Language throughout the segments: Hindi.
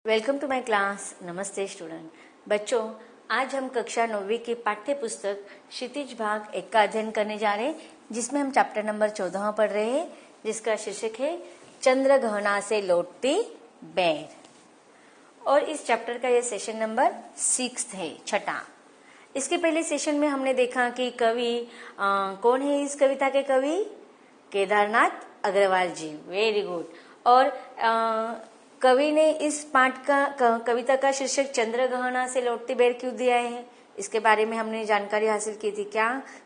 Welcome to my class. नमस्ते स्टूडेंट। बच्चों, आज हम कक्षा 9वीं की पाठ्य पुस्तक क्षितिज भाग 1 का अध्ययन करने जा रहे हैं, जिसमें हम चैप्टर नंबर 14 पढ़ रहे हैं, जिसका शीर्षक है चंद्रग्रहण से लौटती बेर। और इस चैप्टर का यह सेशन नंबर 6 है, छठा। इसके पहले सेशन में हमने देखा कि कवि कौन है। इस कविता के कवि केदारनाथ अग्रवाल जी। Very good. और कवि ने इस पाठ का कविता का शीर्षक चंद्रग्रहण से लौटती बेर क्यों दिया है, इसके बारे में हमने जानकारी हासिल की थी।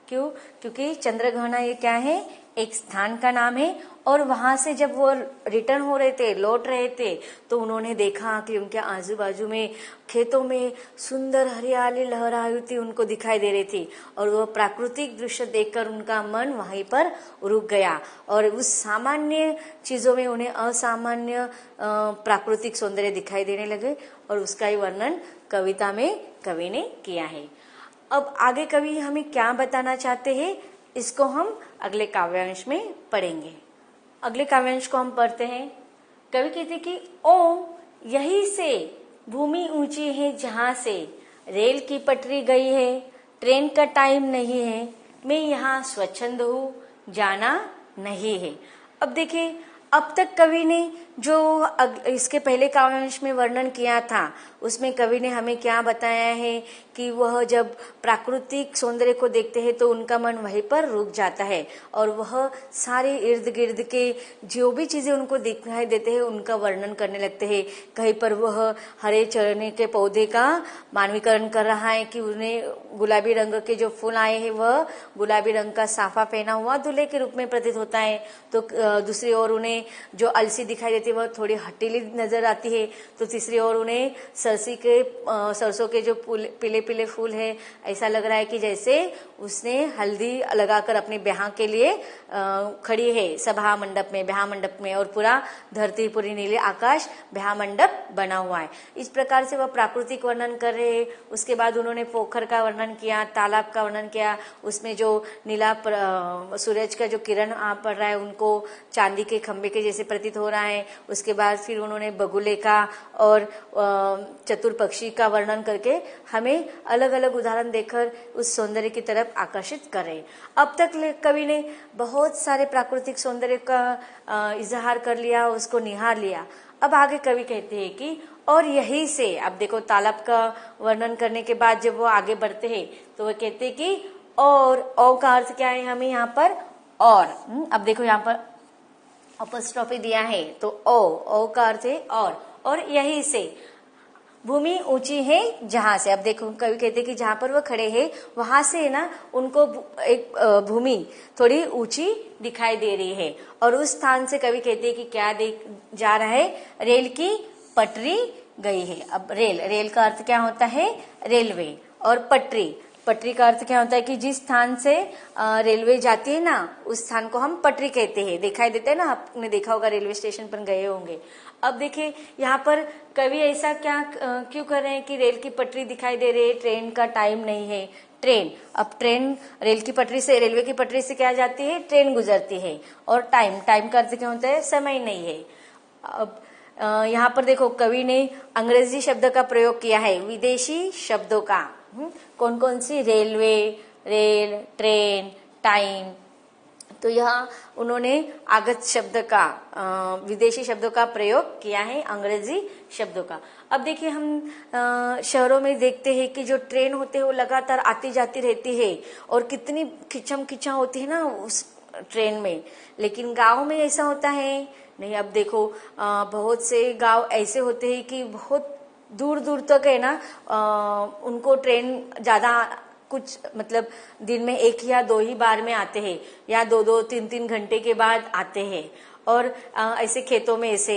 क्यों? क्योंकि चंद्रग्रहण ये क्या है, एक स्थान का नाम है। और वहां से जब वो रिटर्न हो रहे थे, लौट रहे थे, तो उन्होंने देखा कि उनके आजू बाजू में खेतों में सुंदर हरियाली लहराई थी, उनको दिखाई दे रही थी। और वो प्राकृतिक दृश्य देखकर उनका मन वहीं पर रुक गया और उस सामान्य चीजों में उन्हें असामान्य प्राकृतिक सौंदर्य दिखाई देने लगे। और उसका ही वर्णन कविता में कवि ने किया है। अब आगे कवि हमें क्या बताना चाहते हैं, इसको हम अगले काव्यांश में पढ़ेंगे। अगले काव्यांश को हम पढ़ते हैं। कवि कहते कि ओ यही से भूमि ऊंची है जहां से रेल की पटरी गई है, ट्रेन का टाइम नहीं है, मैं यहाँ स्वच्छंद हूँ, जाना नहीं है। अब देखिए, अब तक कवि ने जो इसके पहले काव्यांश में वर्णन किया था, उसमें कवि ने हमें क्या बताया है कि वह जब प्राकृतिक सौंदर्य को देखते हैं तो उनका मन वहीं पर रुक जाता है और वह सारे इर्द गिर्द के जो भी चीजें उनको दिखाई देते हैं उनका वर्णन करने लगते हैं। कहीं पर वह हरे चरने के पौधे का मानवीकरण कर रहा है कि उन्हें गुलाबी रंग के जो फूल आए हैं वह गुलाबी रंग का साफा पहना हुआ दूल्हे के रूप में प्रतीत होता है। तो दूसरी ओर उन्हें जो अलसी दिखाई देती है वह थोड़ी हटीली नजर आती है। तो तीसरी ओर उन्हें सरसों के जो पीले पीले फूल है, ऐसा लग रहा है कि जैसे उसने हल्दी लगाकर अपने ब्याह के लिए खड़ी है सभा मंडप में, ब्याह मंडप में। और पूरा धरती, पूरी नीले आकाश, ब्याह मंडप बना हुआ है। इस प्रकार से वह प्राकृतिक वर्णन कर रहे हैं। उसके बाद उन्होंने पोखर का वर्णन किया, तालाब का वर्णन किया, उसमें जो नीला सूरज का जो किरण पड़ रहा है उनको चांदी के खंबे के जैसे प्रतीत हो रहा है। उसके बाद फिर उन्होंने बगुले का और चतुर पक्षी का वर्णन करके हमें अलग अलग उदाहरण देकर उस सौंदर्य की तरफ आकर्षित कर रहे। अब तक कवि ने बहुत सारे प्राकृतिक सौंदर्य का इजहार कर लिया, उसको निहार लिया। अब आगे कवि कहते हैं कि और यही से, अब देखो तालाब का वर्णन करने के बाद जब वो आगे बढ़ते हैं तो वो कहते हैं कि और का अर्थ क्या है हमें यहाँ पर और। अब देखो यहाँ पर अपॉस्ट्रोफी दिया है तो ओ का अर्थ है और यही से भूमि ऊंची है जहां से। अब देखो कवि कहते हैं कि जहां पर वो खड़े हैं वहां से ना उनको एक भूमि थोड़ी ऊंची दिखाई दे रही है। और उस स्थान से कवि कहते हैं कि क्या देख जा रहा है, रेल की पटरी गई है। अब रेल का अर्थ क्या होता है, रेलवे। और पटरी का अर्थ क्या होता है कि जिस स्थान से रेलवे जाती है ना, उस स्थान को हम पटरी कहते हैं। दिखाई देता है ना, आपने देखा होगा, रेलवे स्टेशन पर गए होंगे। अब देखिए यहाँ पर कवि ऐसा क्यों कर रहे हैं कि रेल की पटरी दिखाई दे रही है, ट्रेन का टाइम नहीं है। अब ट्रेन रेल की पटरी से, रेलवे की पटरी से क्या जाती है, ट्रेन गुजरती है। और टाइम का अर्थ क्या होता है, समय नहीं है। अब यहाँ पर देखो कवि ने अंग्रेजी शब्द का प्रयोग किया है, विदेशी शब्दों का। कौन कौन सी, रेलवे, रेल, ट्रेन, टाइम। तो यहाँ उन्होंने आगत शब्द का, विदेशी शब्दों का प्रयोग किया है, अंग्रेजी शब्दों का। अब देखिए हम शहरों में देखते हैं कि जो ट्रेन होते हैं वो लगातार आती जाती रहती है और कितनी खिंचा होती है ना उस ट्रेन में। लेकिन गांव में ऐसा होता है नहीं। अब देखो बहुत से गांव ऐसे होते हैं कि बहुत दूर दूर तक है ना, उनको ट्रेन ज्यादा कुछ मतलब दिन में 1 या 2 ही बार में आते हैं, या 2-2, 3-3 घंटे के बाद आते हैं। और ऐसे खेतों में से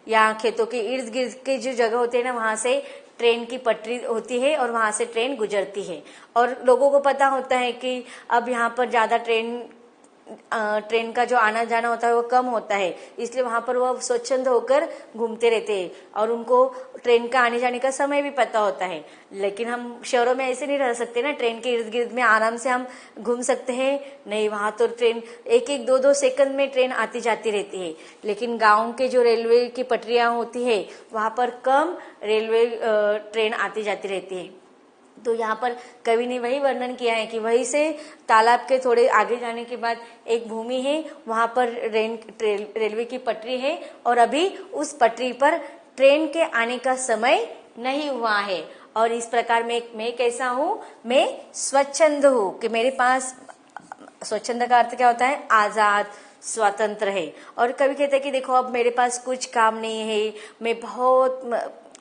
या खेतों के इर्द गिर्द के जो जगह होते हैं ना, वहां से ट्रेन की पटरी होती है और वहां से ट्रेन गुजरती है। और लोगों को पता होता है कि अब यहाँ पर ज्यादा ट्रेन ट्रेन का जो आना जाना होता है वो कम होता है, इसलिए वहां पर वो स्वच्छंद होकर घूमते रहते हैं और उनको ट्रेन का आने जाने का समय भी पता होता है। लेकिन हम शहरों में ऐसे नहीं रह सकते ना, ट्रेन के इर्द गिर्द में आराम से हम घूम सकते हैं नहीं, वहां तो ट्रेन एक एक दो दो सेकंड में ट्रेन आती जाती रहती है। लेकिन गाँव के जो रेलवे की पटरियां होती है वहां पर कम रेलवे ट्रेन आती जाती रहती है। तो यहाँ पर कवि ने वही वर्णन किया है कि वहीं से तालाब के थोड़े आगे जाने के बाद एक भूमि है, वहां पर रेलवे की पटरी है और अभी उस पटरी पर ट्रेन के आने का समय नहीं हुआ है। और इस प्रकार मैं कैसा हूँ, मैं स्वच्छंद हूँ कि मेरे पास, स्वच्छंद का अर्थ क्या होता है, आजाद स्वतंत्र है। और कवि कहते हैं कि देखो अब मेरे पास कुछ काम नहीं है, मैं बहुत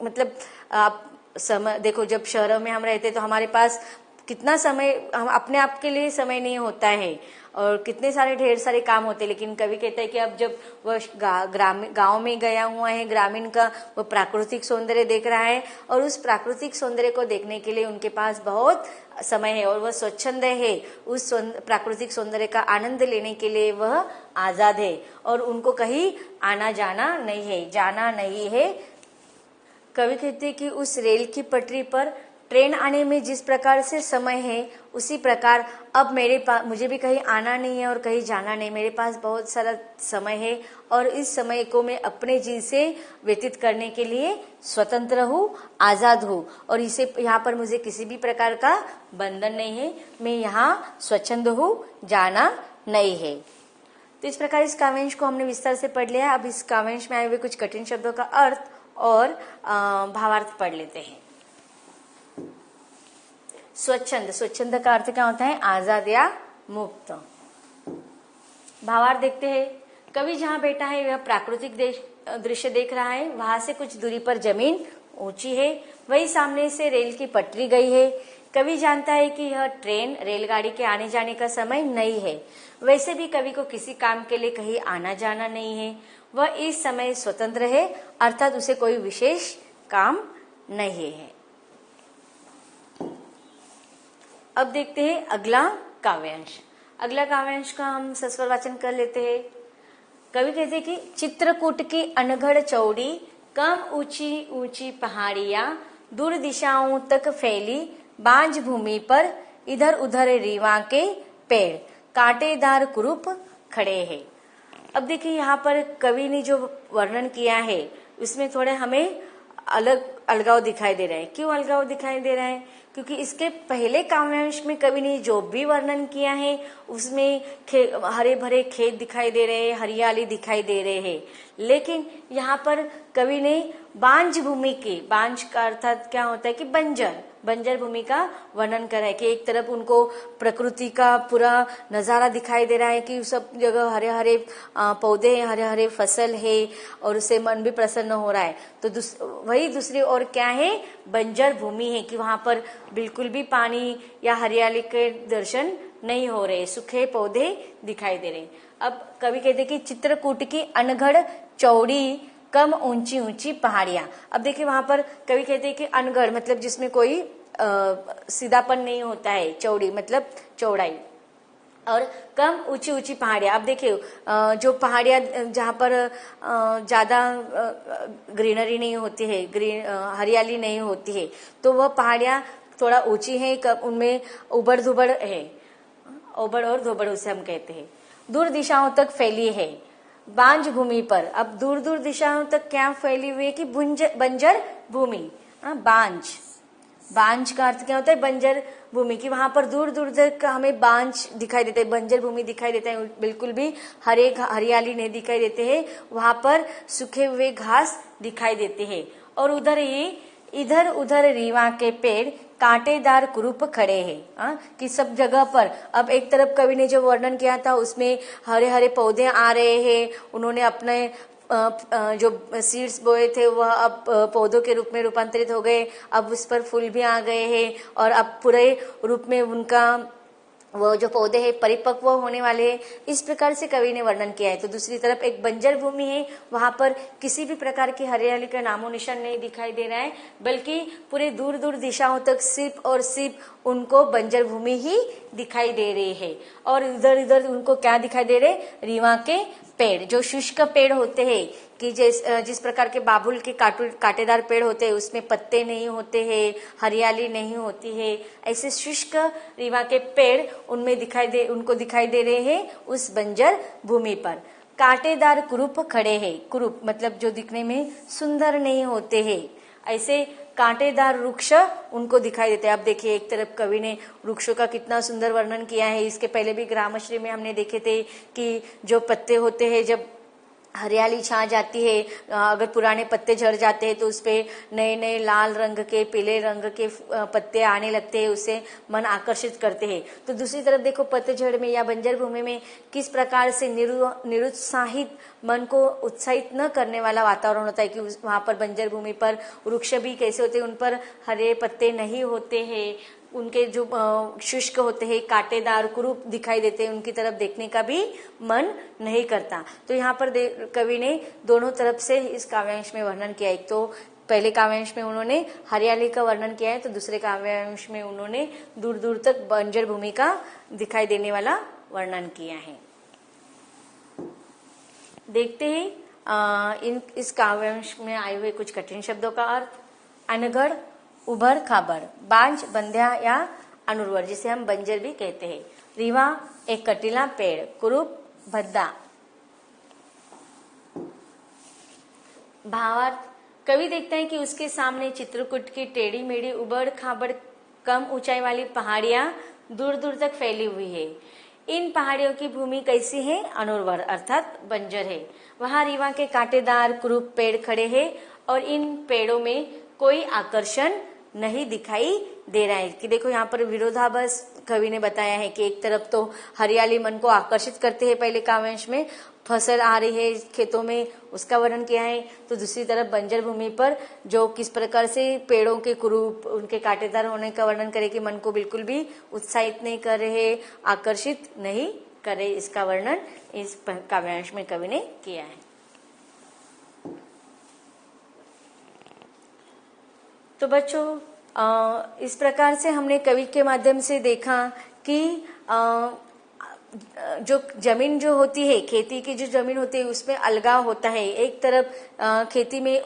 मतलब समय, देखो जब शहरों में हम रहते तो हमारे पास कितना समय, हम अपने आप के लिए समय नहीं होता है और कितने सारे ढेर सारे काम होते हैं। लेकिन कवि कहता है कि अब जब वह गांव में गया हुआ है, ग्रामीण का वो प्राकृतिक सौंदर्य देख रहा है और उस प्राकृतिक सौंदर्य को देखने के लिए उनके पास बहुत समय है और वह स्वच्छंद है, उस प्राकृतिक सौंदर्य का आनंद लेने के लिए वह आजाद है और उनको कहीं आना जाना नहीं है, जाना नहीं है। कवि कहते हैं कि उस रेल की पटरी पर ट्रेन आने में जिस प्रकार से समय है उसी प्रकार अब मुझे भी कहीं आना नहीं है और कहीं जाना नहीं, मेरे पास बहुत सारा समय है और इस समय को मैं अपने जी से व्यतीत करने के लिए स्वतंत्र हूँ, आजाद हूँ और इसे यहाँ पर मुझे किसी भी प्रकार का बंधन नहीं है, मैं यहाँ स्वच्छंद हूँ, जाना नहीं है। तो इस प्रकार इस काव्यांश को हमने विस्तार से पढ़ लिया। अब इस काव्यांश में आए हुए कुछ कठिन शब्दों का अर्थ और भावार्थ पढ़ लेते हैं। स्वच्छंद, स्वच्छंद का अर्थ क्या होता है, आजाद या मुक्त। भावार्थ देखते हैं। कवि जहाँ बैठा है वह प्राकृतिक दृश्य देख रहा है, वहां से कुछ दूरी पर जमीन ऊंची है, वही सामने से रेल की पटरी गई है। कवि जानता है कि यह ट्रेन रेलगाड़ी के आने जाने का समय नहीं है। वैसे भी कवि को किसी काम के लिए कहीं आना जाना नहीं है, वह इस समय स्वतंत्र है, अर्थात उसे कोई विशेष काम नहीं है। अब देखते हैं अगला काव्यांश। अगला काव्यांश का हम सस्वर वाचन कर लेते हैं। कवि कहते हैं कि चित्रकूट की अनगढ़ चौड़ी, कम ऊंची ऊंची पहाड़ियां, दूर दिशाओं तक फैली बांझ भूमि पर, इधर उधर रीवा के पेड़, कांटेदार कुरूप खड़े हैं। अब देखिए यहाँ पर कवि ने जो वर्णन किया है उसमें थोड़े हमें अलगाव दिखाई दे रहा है। क्यों अलगाव दिखाई दे रहा है? क्योंकि इसके पहले काव्यांश में कवि ने जो भी वर्णन किया है उसमें हरे भरे खेत दिखाई दे रहे हैं, हरियाली दिखाई दे रहे हैं। लेकिन यहाँ पर कवि ने बांझ भूमि की, बांझ का अर्थात क्या होता है कि बंजर भूमि का वर्णन कर रहा है कि एक तरफ उनको प्रकृति का पूरा नजारा दिखाई दे रहा है कि सब जगह हरे हरे पौधे हैं, हरे हरे फसल है और उससे मन भी प्रसन्न हो रहा है। तो वही दूसरी ओर क्या है, बंजर भूमि है कि वहां पर बिल्कुल भी पानी या हरियाली के दर्शन नहीं हो रहे, सूखे पौधे दिखाई दे रहे। अब कवि कहते कि चित्रकूट की अनगढ़ चौड़ी, कम ऊंची ऊंची पहाड़ियां। अब देखिए वहां पर कवि कहते हैं कि अनगढ़ मतलब जिसमें कोई सीधापन नहीं होता है, चौड़ी मतलब चौड़ाई, और कम ऊंची ऊंची पहाड़ियां। अब देखिए जो पहाड़ियां जहां पर ज्यादा ग्रीनरी नहीं होती है, हरियाली नहीं होती है, तो वह पहाड़ियां थोड़ा ऊंची है, उनमें उबड़ धुबड़ है, उबड़ और धुबड़ उसे हम कहते हैं। दूर दिशाओं तक फैली है बांझ भूमि पर। अब दूर दूर दिशाओं तक क्या फैली हुई है कि बंजर भूमि। बांझ का अर्थ क्या होता है, बंजर भूमि की वहां पर दूर दूर तक हमें बांझ दिखाई देता है, बंजर भूमि दिखाई देता है, बिल्कुल भी हरियाली नहीं दिखाई देते हैं, वहां पर सूखे हुए घास दिखाई देते हैं। और इधर उधर रीवा के पेड़, कांटेदार कुरूप खड़े हैं कि सब जगह पर। अब एक तरफ कवि ने जो वर्णन किया था उसमें हरे हरे पौधे आ रहे हैं, उन्होंने अपने जो सीड्स बोए थे वह अब पौधों के रूप में रूपांतरित हो गए, अब उस पर फूल भी आ गए हैं और अब पूरे रूप में उनका वो जो पौधे हैं परिपक्व होने वाले हैं, इस प्रकार से कवि ने वर्णन किया है। तो दूसरी तरफ एक बंजर भूमि है, वहां पर किसी भी प्रकार की हरियाली का नामो निशान नहीं दिखाई दे रहा है, बल्कि पूरे दूर दूर दिशाओं तक सिर्फ और सिर्फ उनको बंजर भूमि ही दिखाई दे रही है। और इधर इधर उनको क्या दिखाई दे रहे, रीवा के पेड़, जो शुष्क पेड़ होते हैं कि जिस प्रकार के बाबुल के कांटेदार पेड़ होते हैं उसमें पत्ते नहीं होते हैं, हरियाली नहीं होती है, ऐसे शुष्क रीवा के पेड़ उनको दिखाई दे रहे हैं उस बंजर भूमि पर। कांटेदार कुरूप खड़े हैं, कुरूप मतलब जो दिखने में सुंदर नहीं होते हैं, ऐसे कांटेदार वृक्ष उनको दिखाई देते हैं। अब देखिए एक तरफ कवि ने वृक्षों का कितना सुंदर वर्णन किया है। इसके पहले भी ग्रामश्री में हमने देखे थे कि जो पत्ते होते हैं जब हरियाली छा जाती है, अगर पुराने पत्ते झड़ जाते हैं तो उसपे नए नए लाल रंग के पीले रंग के पत्ते आने लगते हैं, उससे मन आकर्षित करते हैं। तो दूसरी तरफ देखो पतझड़ में या बंजर भूमि में किस प्रकार से निरुत्साहित, मन को उत्साहित न करने वाला वातावरण होता है कि वहां पर बंजर भूमि पर वृक्ष भी कैसे होते हैं, उन पर हरे पत्ते नहीं होते हैं, उनके जो शुष्क होते हैं कांटेदार कुरूप दिखाई देते हैं, उनकी तरफ देखने का भी मन नहीं करता। तो यहाँ पर कवि ने दोनों तरफ से इस काव्यांश में वर्णन किया। एक तो पहले काव्यांश में उन्होंने हरियाली का वर्णन किया है, तो दूसरे काव्यांश में उन्होंने दूर दूर तक बंजर भूमि का दिखाई देने वाला वर्णन किया है। देखते हैं इस काव्यांश में आए हुए कुछ कठिन शब्दों का अर्थ। अनगढ़, उभर खाबर, बांझ, बंध्या या अनुर्वर, जिसे हम बंजर भी कहते हैं। रीवा एक कटीला पेड़, कुरूप भद्दा। भावार्थ, कवि देखता है कि उसके सामने चित्रकूट की टेढ़ी मेढ़ी उबड़ खाबड़ कम ऊंचाई वाली पहाड़ियां दूर दूर तक फैली हुई है। इन पहाड़ियों की भूमि कैसी है, अनुर्वर अर्थात बंजर है। वहां रीवा के कांटेदार कुरूप पेड़ खड़े हैं और इन पेड़ों में कोई आकर्षण नहीं दिखाई दे रहा है। कि देखो यहाँ पर विरोधाभास कवि ने बताया है कि एक तरफ तो हरियाली मन को आकर्षित करते हैं, पहले काव्यांश में फसल आ रही है खेतों में उसका वर्णन किया है, तो दूसरी तरफ बंजर भूमि पर जो किस प्रकार से पेड़ों के कुरूप उनके कांटेदार होने का वर्णन करे कि मन को बिल्कुल भी उत्साहित नहीं कर रहे, आकर्षित नहीं कर रहे, इसका वर्णन इस काव्यांश में कवि ने किया है। तो बच्चों इस प्रकार से हमने कवि के माध्यम से देखा कि जो जमीन जो होती है, खेती की जो जमीन होती है उसमें अलगाव होता है। एक तरफ खेती में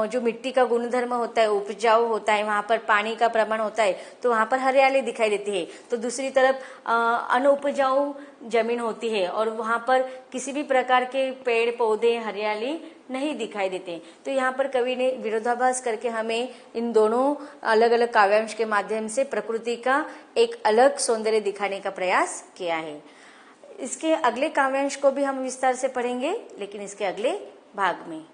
जो मिट्टी का गुणधर्म होता है उपजाऊ होता है, वहां पर पानी का प्रमाण होता है तो वहां पर हरियाली दिखाई देती है। तो दूसरी तरफ अनउपजाऊ जमीन होती है और वहां पर किसी भी प्रकार के पेड़ पौधे हरियाली नहीं दिखाई देते। तो यहाँ पर कवि ने विरोधाभास करके हमें इन दोनों अलग अलग काव्यांश के माध्यम से प्रकृति का एक अलग सौंदर्य दिखाने का प्रयास किया है। इसके अगले काव्यांश को भी हम विस्तार से पढ़ेंगे, लेकिन इसके अगले भाग में।